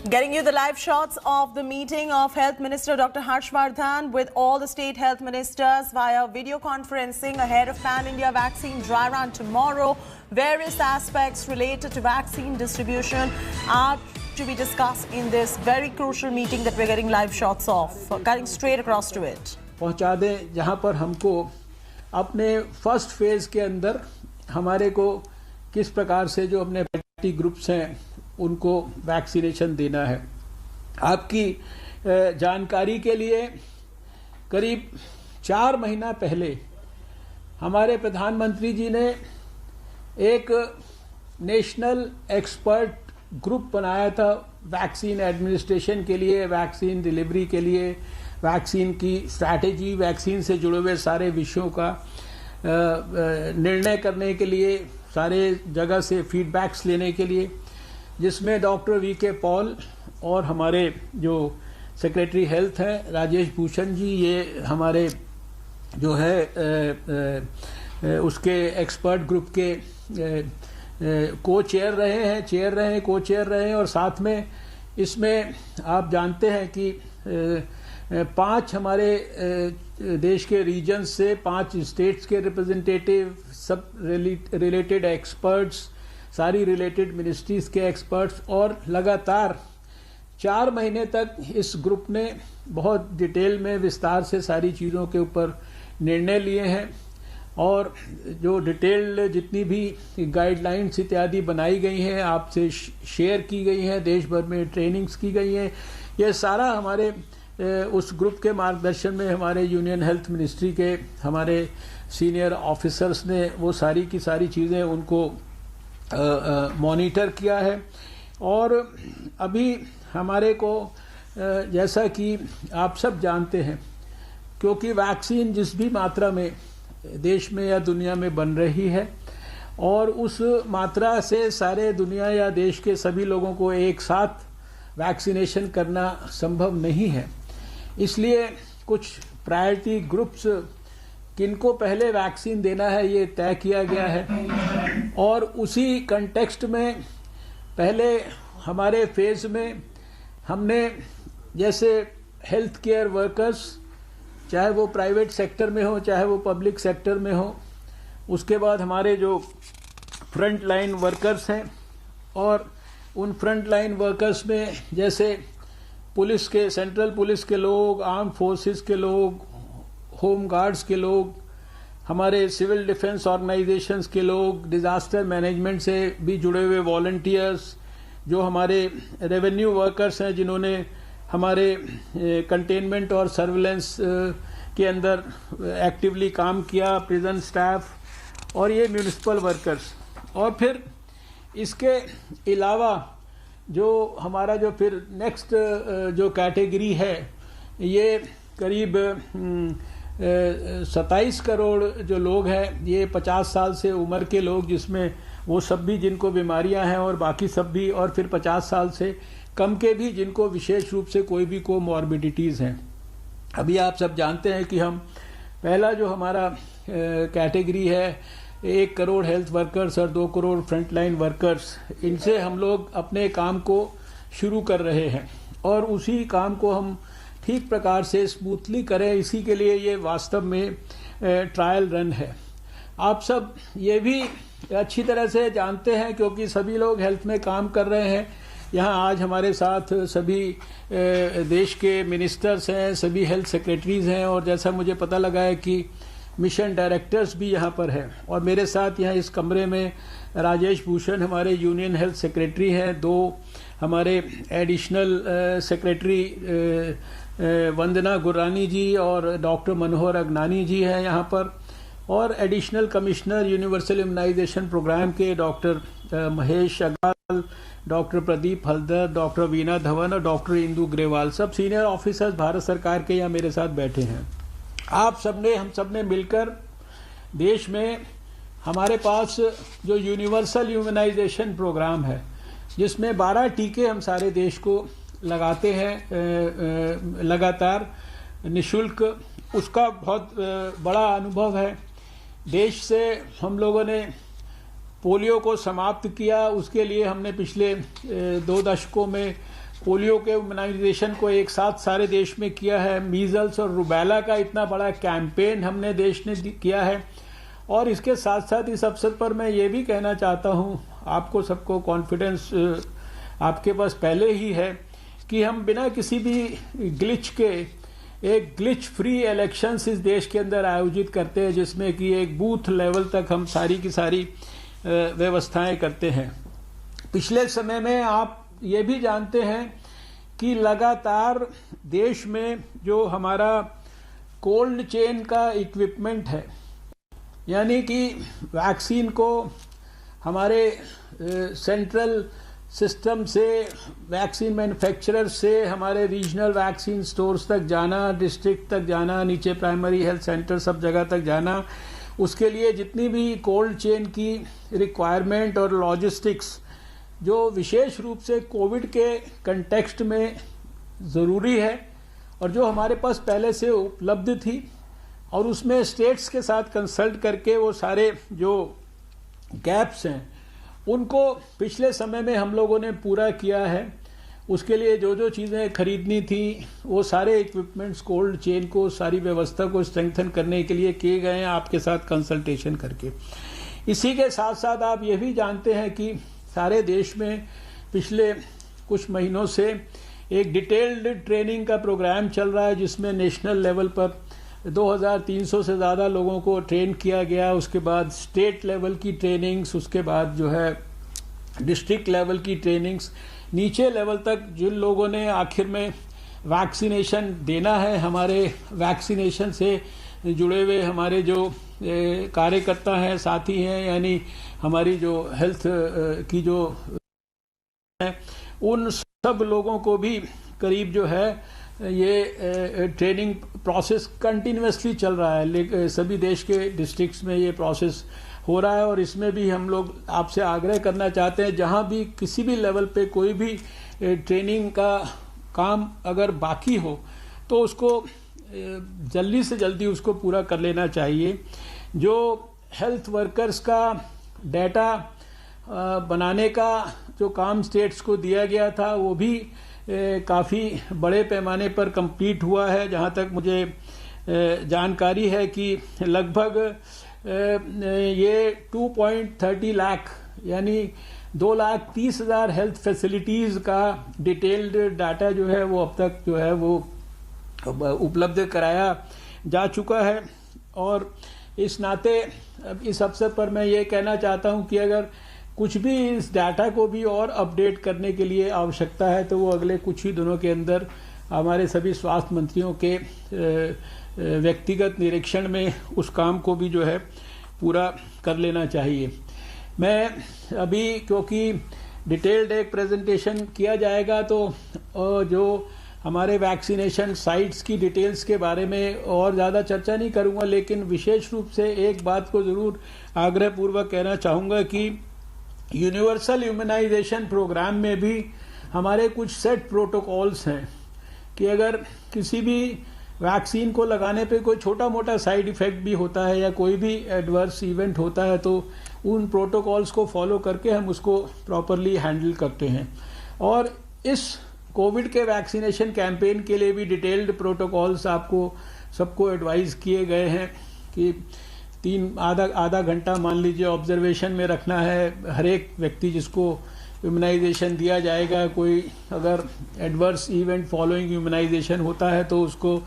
Getting you the live shots of the meeting of Health Minister Dr. Harshvardhan with all the state health ministers via video conferencing ahead of Pan-India vaccine dry run tomorrow. Various aspects related to vaccine distribution are to be discussed in this very crucial meeting that we're getting live shots of. Cutting straight across to it. पहुंचा दें जहां पर हमको अपने first phase के अंदर हमारे को किस प्रकार से जो अपने प्रायोरिटी ग्रुप्स हैं उनको वैक्सीनेशन देना है। आपकी जानकारी के लिए करीब 4 महीना पहले हमारे प्रधानमंत्री जी ने एक नेशनल एक्सपर्ट ग्रुप बनाया था वैक्सीन एडमिनिस्ट्रेशन के लिए, वैक्सीन डिलीवरी के लिए, वैक्सीन की स्ट्रैटेजी, वैक्सीन से जुड़े हुए सारे विषयों का निर्णय करने के लिए, सारे जगह से फीडबैक्स लेने के लिए, जिसमें डॉक्टर वी.के. पॉल और हमारे जो सेक्रेटरी हेल्थ हैं राजेश भूषण जी, ये हमारे जो है उसके एक्सपर्ट ग्रुप के को चेयर रहे हैं और साथ में इसमें आप जानते हैं कि 5 हमारे देश के रीजन्स से 5 स्टेट्स के रिप्रेजेंटेटिव, सब रिलेटेड एक्सपर्ट्स, सारी रिलेटेड मिनिस्ट्रीज के एक्सपर्ट्स, और लगातार 4 महीने तक इस ग्रुप ने बहुत डिटेल में विस्तार से सारी चीज़ों के ऊपर निर्णय लिए हैं और जो डिटेल्ड जितनी भी गाइडलाइंस इत्यादि बनाई गई हैं, आपसे शेयर की गई हैं, देश भर में ट्रेनिंग्स की गई हैं, ये सारा हमारे उस ग्रुप के मार्गदर्शन में हमारे यूनियन हेल्थ मिनिस्ट्री के हमारे सीनियर ऑफिसर्स ने वो सारी की सारी चीज़ें उनको मॉनिटर किया है। और अभी हमारे को जैसा कि आप सब जानते हैं, क्योंकि वैक्सीन जिस भी मात्रा में देश में या दुनिया में बन रही है और उस मात्रा से सारे दुनिया या देश के सभी लोगों को एक साथ वैक्सीनेशन करना संभव नहीं है, इसलिए कुछ प्रायोरिटी ग्रुप्स किनको पहले वैक्सीन देना है ये तय किया गया है। और उसी कंटेक्स्ट में पहले हमारे फेज में हमने जैसे हेल्थ केयर वर्कर्स, चाहे वो प्राइवेट सेक्टर में हो चाहे वो पब्लिक सेक्टर में हो, उसके बाद हमारे जो फ्रंट लाइन वर्कर्स हैं, और उन फ्रंट लाइन वर्कर्स में जैसे पुलिस के, सेंट्रल पुलिस के लोग, आर्म फोर्सेस के लोग, होम गार्ड्स के लोग, हमारे सिविल डिफेंस ऑर्गेनाइजेशंस के लोग, डिजास्टर मैनेजमेंट से भी जुड़े हुए वॉलंटियर्स, जो हमारे रेवेन्यू वर्कर्स हैं जिन्होंने हमारे कंटेनमेंट और सर्विलेंस के अंदर एक्टिवली काम किया, प्रिजन स्टाफ, और ये म्यूनिसिपल वर्कर्स। और फिर इसके अलावा जो हमारा जो फिर नेक्स्ट जो कैटेगरी है, ये करीब 27 करोड़ जो लोग हैं, ये 50 साल से उम्र के लोग, जिसमें वो सब भी जिनको बीमारियां हैं और बाकी सब भी, और फिर 50 साल से कम के भी जिनको विशेष रूप से कोई भी कोमॉर्बिडिटीज़ हैं। अभी आप सब जानते हैं कि हम पहला जो हमारा कैटेगरी है 1 करोड़ हेल्थ वर्कर्स और 2 करोड़ फ्रंटलाइन वर्कर्स, इनसे हम लोग अपने काम को शुरू कर रहे हैं और उसी काम को हम ठीक प्रकार से स्मूथली करें, इसी के लिए ये वास्तव में ट्रायल रन है। आप सब ये भी अच्छी तरह से जानते हैं क्योंकि सभी लोग हेल्थ में काम कर रहे हैं। यहाँ आज हमारे साथ सभी देश के मिनिस्टर्स हैं, सभी हेल्थ सेक्रेटरीज हैं, और जैसा मुझे पता लगा है कि मिशन डायरेक्टर्स भी यहाँ पर हैं। और मेरे साथ यहाँ इस कमरे में राजेश भूषण हमारे यूनियन हेल्थ सेक्रेटरी हैं, 2 हमारे एडिशनल सेक्रेटरी वंदना गुरानी जी और डॉक्टर मनोहर अगनानी जी हैं यहाँ पर, और additional commissioner universal immunization programme के doctor Mahesh Agarwal, doctor Pradeep Haldar, doctor Veena Dhawan और डॉक्टर इंदू ग्रेवाल, सब सीनियर ऑफिसर्स भारत सरकार के यहाँ मेरे साथ बैठे हैं। आप सबने, हम सबने मिलकर देश में हमारे पास जो यूनिवर्सल इम्यूनाइजेशन प्रोग्राम है, जिसमें 12 टीके हम सारे देश को लगाते हैं लगातार निःशुल्क, उसका बहुत बड़ा अनुभव है। देश से हम लोगों ने पोलियो को समाप्त किया, उसके लिए हमने पिछले 2 दशकों में पोलियो के इम्यूनाइजेशन को एक साथ सारे देश में किया है। मीजल्स और रुबेला का इतना बड़ा कैंपेन हमने देश ने किया है। और इसके साथ साथ इस अवसर पर मैं ये भी कहना चाहता हूँ, आपको सबको कॉन्फिडेंस आपके पास पहले ही है कि हम बिना किसी भी ग्लिच के एक ग्लिच फ्री इलेक्शंस इस देश के अंदर आयोजित करते हैं, जिसमें कि एक बूथ लेवल तक हम सारी की सारी व्यवस्थाएं करते हैं। पिछले समय में आप ये भी जानते हैं कि लगातार देश में जो हमारा कोल्ड चेन का इक्विपमेंट है, यानी कि वैक्सीन को हमारे सेंट्रल सिस्टम से, वैक्सीन मैन्युफैक्चरर से हमारे रीजनल वैक्सीन स्टोर्स तक जाना, डिस्ट्रिक्ट तक जाना, नीचे प्राइमरी हेल्थ सेंटर सब जगह तक जाना, उसके लिए जितनी भी कोल्ड चेन की रिक्वायरमेंट और लॉजिस्टिक्स जो विशेष रूप से कोविड के कंटेक्स्ट में ज़रूरी है और जो हमारे पास पहले से उपलब्ध थी, और उसमें स्टेट्स के साथ कंसल्ट करके वो सारे जो गैप्स हैं उनको पिछले समय में हम लोगों ने पूरा किया है। उसके लिए जो जो चीज़ें खरीदनी थी वो सारे इक्विपमेंट्स, कोल्ड चेन को, सारी व्यवस्था को स्ट्रेंथन करने के लिए किए गए हैं आपके साथ कंसल्टेशन करके। इसी के साथ साथ आप ये भी जानते हैं कि सारे देश में पिछले कुछ महीनों से एक डिटेल्ड ट्रेनिंग का प्रोग्राम चल रहा है, जिसमें नेशनल लेवल पर 2300 से ज़्यादा लोगों को ट्रेन किया गया। उसके बाद स्टेट लेवल की ट्रेनिंग्स, उसके बाद जो है डिस्ट्रिक्ट लेवल की ट्रेनिंग्स, नीचे लेवल तक जिन लोगों ने आखिर में वैक्सीनेशन देना है, हमारे वैक्सीनेशन से जुड़े हुए हमारे जो कार्यकर्ता हैं, साथी हैं, यानी हमारी जो हेल्थ की जो है, उन सब लोगों को भी करीब जो है ये ट्रेनिंग प्रोसेस कंटिन्यूसली चल रहा है। सभी देश के डिस्ट्रिक्ट्स में ये प्रोसेस हो रहा है और इसमें भी हम लोग आपसे आग्रह करना चाहते हैं, जहां भी किसी भी लेवल पे कोई भी ट्रेनिंग का काम अगर बाकी हो तो उसको जल्दी से जल्दी उसको पूरा कर लेना चाहिए। जो हेल्थ वर्कर्स का डाटा बनाने का जो काम स्टेट्स को दिया गया था वो भी काफ़ी बड़े पैमाने पर कंप्लीट हुआ है। जहाँ तक मुझे जानकारी है कि लगभग ये 2.30 लाख यानी 2,30,000 हेल्थ फैसिलिटीज़ का डिटेल्ड डाटा जो है वो अब तक जो है वो उपलब्ध कराया जा चुका है। और इस नाते इस अवसर पर मैं ये कहना चाहता हूँ कि अगर कुछ भी इस डाटा को भी और अपडेट करने के लिए आवश्यकता है तो वो अगले कुछ ही दिनों के अंदर हमारे सभी स्वास्थ्य मंत्रियों के व्यक्तिगत निरीक्षण में उस काम को भी जो है पूरा कर लेना चाहिए। मैं अभी क्योंकि डिटेल्ड एक प्रेजेंटेशन किया जाएगा तो जो हमारे वैक्सीनेशन साइट्स की डिटेल्स के बारे में और ज़्यादा चर्चा नहीं करूँगा, लेकिन विशेष रूप से एक बात को ज़रूर आग्रहपूर्वक कहना चाहूँगा कि यूनिवर्सल इम्यूनाइजेशन प्रोग्राम में भी हमारे कुछ सेट प्रोटोकॉल्स हैं कि अगर किसी भी वैक्सीन को लगाने पे कोई छोटा मोटा साइड इफ़ेक्ट भी होता है या कोई भी एडवर्स इवेंट होता है तो उन प्रोटोकॉल्स को फॉलो करके हम उसको प्रॉपरली हैंडल करते हैं। और इस कोविड के वैक्सीनेशन कैंपेन के लिए भी डिटेल्ड प्रोटोकॉल्स आपको सबको एडवाइस किए गए हैं कि आधा घंटा मान लीजिए ऑब्जर्वेशन में रखना है हर एक व्यक्ति जिसको इम्यूनाइजेशन दिया जाएगा। कोई अगर एडवर्स इवेंट फॉलोइंग इम्यूनाइजेशन होता है तो उसको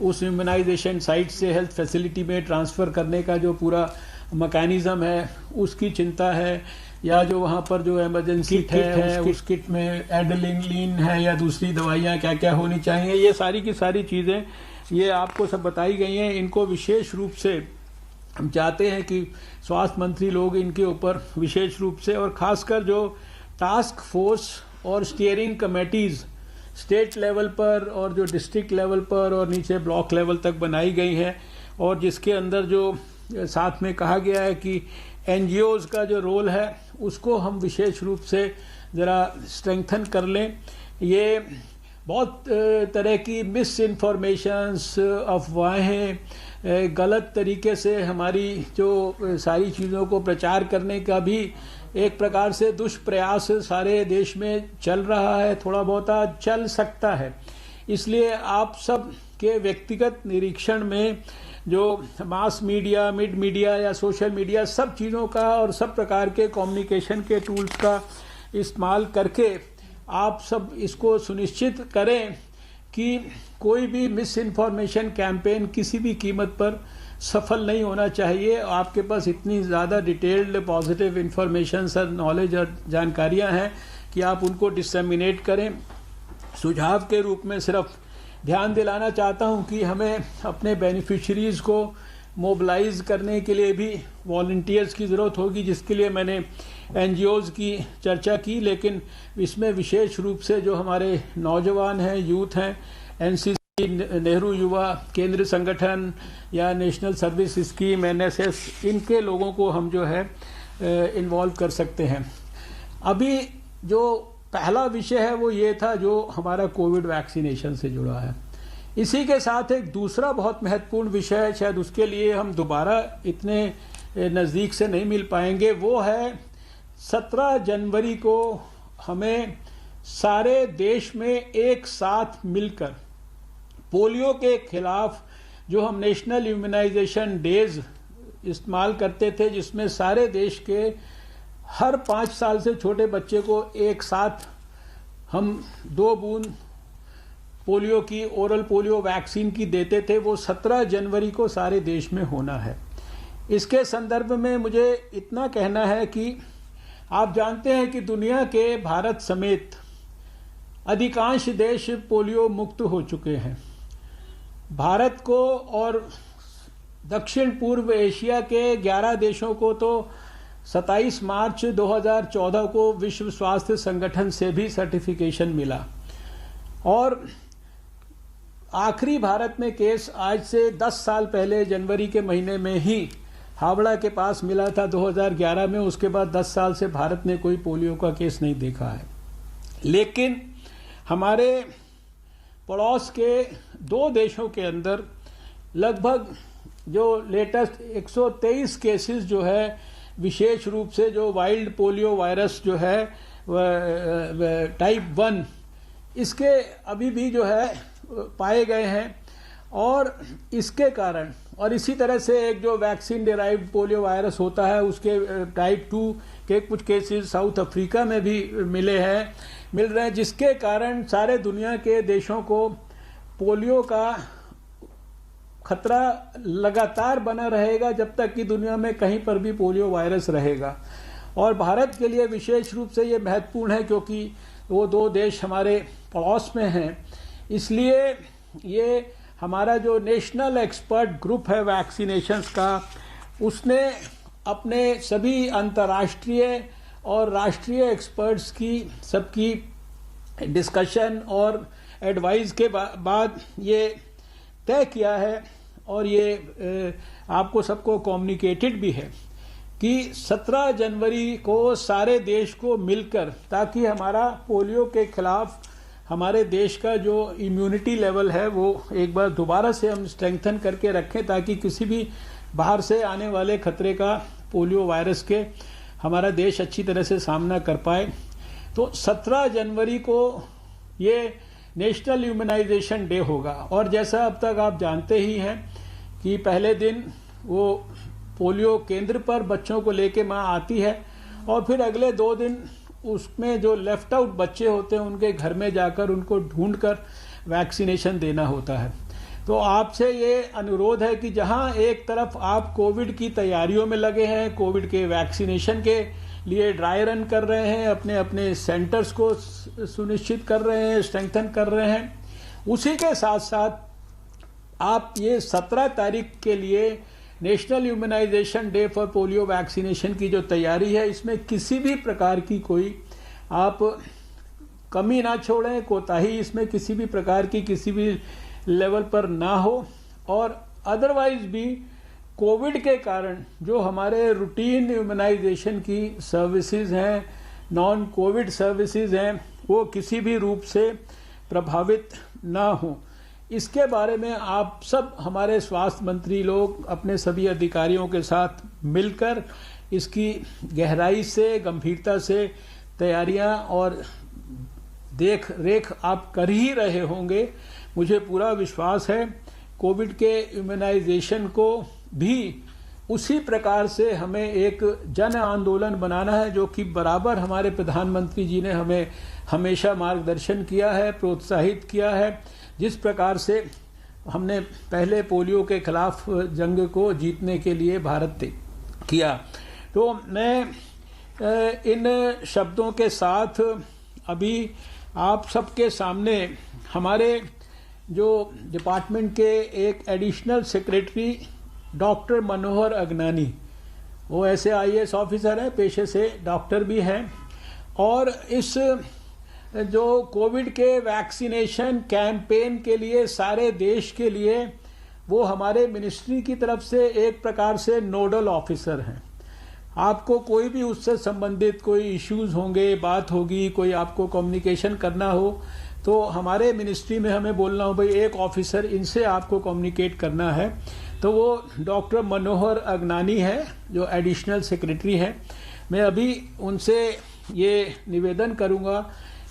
उस इम्यूनाइजेशन साइट से हेल्थ फैसिलिटी में ट्रांसफ़र करने का जो पूरा मैकेनिज्म है उसकी चिंता है, या जो वहाँ पर जो इमरजेंसी किट है उस किट में एड्रेनालिन है या दूसरी दवाइयाँ क्या क्या होनी चाहिए, ये सारी की सारी चीज़ें ये आपको सब बताई गई हैं। इनको विशेष रूप से हम चाहते हैं कि स्वास्थ्य मंत्री लोग इनके ऊपर विशेष रूप से और ख़ासकर जो टास्क फोर्स और स्टीयरिंग कमेटीज़ स्टेट लेवल पर और जो डिस्ट्रिक्ट लेवल पर और नीचे ब्लॉक लेवल तक बनाई गई हैं, और जिसके अंदर जो साथ में कहा गया है कि एनजीओज़ का जो रोल है उसको हम विशेष रूप से ज़रा स्ट्रेंथन कर लें। ये बहुत तरह की मिस इन्फॉर्मेशंस, अफवाहें, गलत तरीके से हमारी जो सारी चीज़ों को प्रचार करने का भी एक प्रकार से दुष्प्रयास सारे देश में चल रहा है, थोड़ा बहुत चल सकता है। इसलिए आप सब के व्यक्तिगत निरीक्षण में जो मास मीडिया, मिड मीडिया या सोशल मीडिया, सब चीज़ों का और सब प्रकार के कम्युनिकेशन के टूल्स का इस्तेमाल करके आप सब इसको सुनिश्चित करें कि कोई भी मिस इन्फॉर्मेशन कैंपेन किसी भी कीमत पर सफल नहीं होना चाहिए। आपके पास इतनी ज़्यादा डिटेल्ड पॉजिटिव इन्फॉर्मेशन और नॉलेज और जानकारियां हैं कि आप उनको डिसमिनेट करें। सुझाव के रूप में सिर्फ ध्यान दिलाना चाहता हूं कि हमें अपने बेनिफिशरीज को मोबिलाइज करने के लिए भी वॉलंटियर्स की ज़रूरत होगी, जिसके लिए मैंने एनजीओज़ की चर्चा की, लेकिन इसमें विशेष रूप से जो हमारे नौजवान हैं, यूथ हैं, एनसीसी, नेहरू युवा केंद्र संगठन या नेशनल सर्विस स्कीम, एनएसएस, इनके लोगों को हम जो है इन्वॉल्व कर सकते हैं। अभी जो पहला विषय है वो ये था जो हमारा कोविड वैक्सीनेशन से जुड़ा है। इसी के साथ एक दूसरा बहुत महत्वपूर्ण विषय है, शायद उसके लिए हम दोबारा इतने नज़दीक से नहीं मिल पाएंगे, वो है 17 जनवरी को हमें सारे देश में एक साथ मिलकर पोलियो के खिलाफ जो हम नेशनल इम्यूनाइजेशन डेज इस्तेमाल करते थे, जिसमें सारे देश के हर 5 साल से छोटे बच्चे को एक साथ हम 2 बूंद पोलियो की, ओरल पोलियो वैक्सीन की देते थे, वो 17 जनवरी को सारे देश में होना है। इसके संदर्भ में मुझे इतना कहना है कि आप जानते हैं कि दुनिया के भारत समेत अधिकांश देश पोलियो मुक्त हो चुके हैं। भारत को और दक्षिण पूर्व एशिया के 11 देशों को तो 27 मार्च 2014 को विश्व स्वास्थ्य संगठन से भी सर्टिफिकेशन मिला, और आखिरी भारत में केस आज से 10 साल पहले जनवरी के महीने में ही हावड़ा के पास मिला था 2011 में। उसके बाद 10 साल से भारत ने कोई पोलियो का केस नहीं देखा है। लेकिन हमारे पड़ोस के 2 देशों के अंदर लगभग जो लेटेस्ट 123 केसेस जो है, विशेष रूप से जो वाइल्ड पोलियो वायरस जो है टाइप 1, इसके अभी भी जो है पाए गए हैं। और इसके कारण, और इसी तरह से एक जो वैक्सीन डिराइव्ड पोलियो वायरस होता है, उसके टाइप 2 के कुछ केसेस साउथ अफ्रीका में भी मिल रहे हैं, जिसके कारण सारे दुनिया के देशों को पोलियो का खतरा लगातार बना रहेगा जब तक कि दुनिया में कहीं पर भी पोलियो वायरस रहेगा। और भारत के लिए विशेष रूप से ये महत्वपूर्ण है क्योंकि वो 2 देश हमारे पड़ोस में हैं। इसलिए ये हमारा जो नेशनल एक्सपर्ट ग्रुप है वैक्सीनेशंस का, उसने अपने सभी अंतर्राष्ट्रीय और राष्ट्रीय एक्सपर्ट्स की सबकी डिस्कशन और एडवाइस के बाद ये तय किया है, और ये आपको सबको कम्युनिकेटेड भी है कि 17 जनवरी को सारे देश को मिलकर, ताकि हमारा पोलियो के खिलाफ हमारे देश का जो इम्यूनिटी लेवल है वो एक बार दोबारा से हम स्ट्रेंथन करके रखें, ताकि किसी भी बाहर से आने वाले खतरे का, पोलियो वायरस के, हमारा देश अच्छी तरह से सामना कर पाए। तो 17 जनवरी को ये नेशनल इम्यूनाइजेशन डे होगा। और जैसा अब तक आप जानते ही हैं कि पहले दिन वो पोलियो केंद्र पर बच्चों को लेके माँ आती है, और फिर अगले 2 दिन उसमें जो लेफ्ट आउट बच्चे होते हैं उनके घर में जाकर उनको ढूंढकर वैक्सीनेशन देना होता है। तो आपसे ये अनुरोध है कि जहां एक तरफ आप कोविड की तैयारियों में लगे हैं, कोविड के वैक्सीनेशन के लिए ड्राई रन कर रहे हैं, अपने अपने सेंटर्स को सुनिश्चित कर रहे हैं, स्ट्रेंथन कर रहे हैं, उसी के साथ साथ आप ये 17 तारीख के लिए national immunization day for polio vaccination की जो तैयारी है, इसमें किसी भी प्रकार की कोई आप कमी ना छोड़ें, कोताही इसमें किसी भी प्रकार की किसी भी लेवल पर ना हो। और अदरवाइज भी कोविड के कारण जो हमारे रूटीन इम्यूनाइजेशन की सर्विसेज हैं, नॉन कोविड सर्विसेज हैं, वो किसी भी रूप से प्रभावित ना हो। इसके बारे में आप सब हमारे स्वास्थ्य मंत्री लोग अपने सभी अधिकारियों के साथ मिलकर इसकी गहराई से, गंभीरता से तैयारियां और देख रेख आप कर ही रहे होंगे। मुझे पूरा विश्वास है कोविड के इम्यूनाइजेशन को भी उसी प्रकार से हमें एक जन आंदोलन बनाना है, जो कि बराबर हमारे प्रधानमंत्री जी ने हमें हमेशा मार्गदर्शन किया है, प्रोत्साहित किया है। जिस प्रकार से हमने पहले पोलियो के खिलाफ जंग को जीतने के लिए भारत ने किया। तो मैं इन शब्दों के साथ अभी आप सबके सामने हमारे जो डिपार्टमेंट के एक additional secretary doctor Manohar Agnani, वो ऐसे आईएएस ऑफिसर है, पेशे से डॉक्टर भी हैं, और इस जो कोविड के वैक्सीनेशन कैंपेन के लिए सारे देश के लिए वो हमारे मिनिस्ट्री की तरफ से एक प्रकार से नोडल ऑफिसर हैं। आपको कोई भी उससे संबंधित कोई इश्यूज होंगे, बात होगी, कोई आपको कम्युनिकेशन करना हो, तो हमारे मिनिस्ट्री में हमें बोलना हो भाई एक ऑफिसर इनसे आपको कम्युनिकेट करना है, तो वो डॉक्टर मनोहर अगनानी है जो एडिशनल सेक्रेटरी हैं। मैं अभी उनसे ये निवेदन करूंगा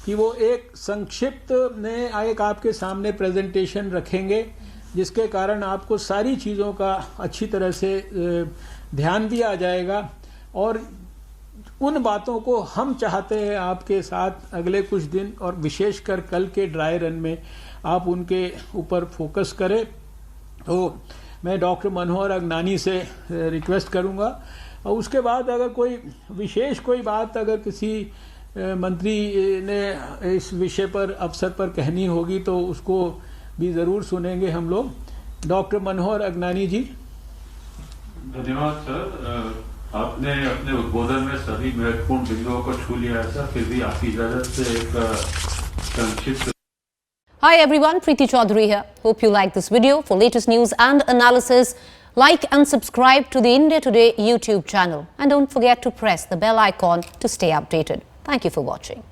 कि वो एक संक्षिप्त में एक आपके सामने प्रेजेंटेशन रखेंगे, जिसके कारण आपको सारी चीज़ों का अच्छी तरह से ध्यान भी आ जाएगा, और उन बातों को हम चाहते हैं आपके साथ अगले कुछ दिन और विशेषकर कल के ड्राई रन में आप उनके ऊपर फोकस करें। तो मैं डॉक्टर मनोहर अगनानी से रिक्वेस्ट करूंगा, और उसके बाद अगर कोई विशेष कोई बात अगर किसी मंत्री ने इस विषय पर अवसर पर कहनी होगी तो उसको भी ज़रूर सुनेंगे हम लोग। डॉक्टर मनोहर अगनानी जी। धन्यवाद सर, आपने अपने उद्बोधन में सभी महत्वपूर्ण बिंदुओं को छू लिया है सर, फिर भी आपकी इजाजत से एक संक्षिप्त। Hi everyone, Preeti Chaudhary here. Hope you like this video. For latest news and analysis, like and subscribe to the India Today YouTube channel. And don't forget to press the bell icon to stay updated. Thank you for watching.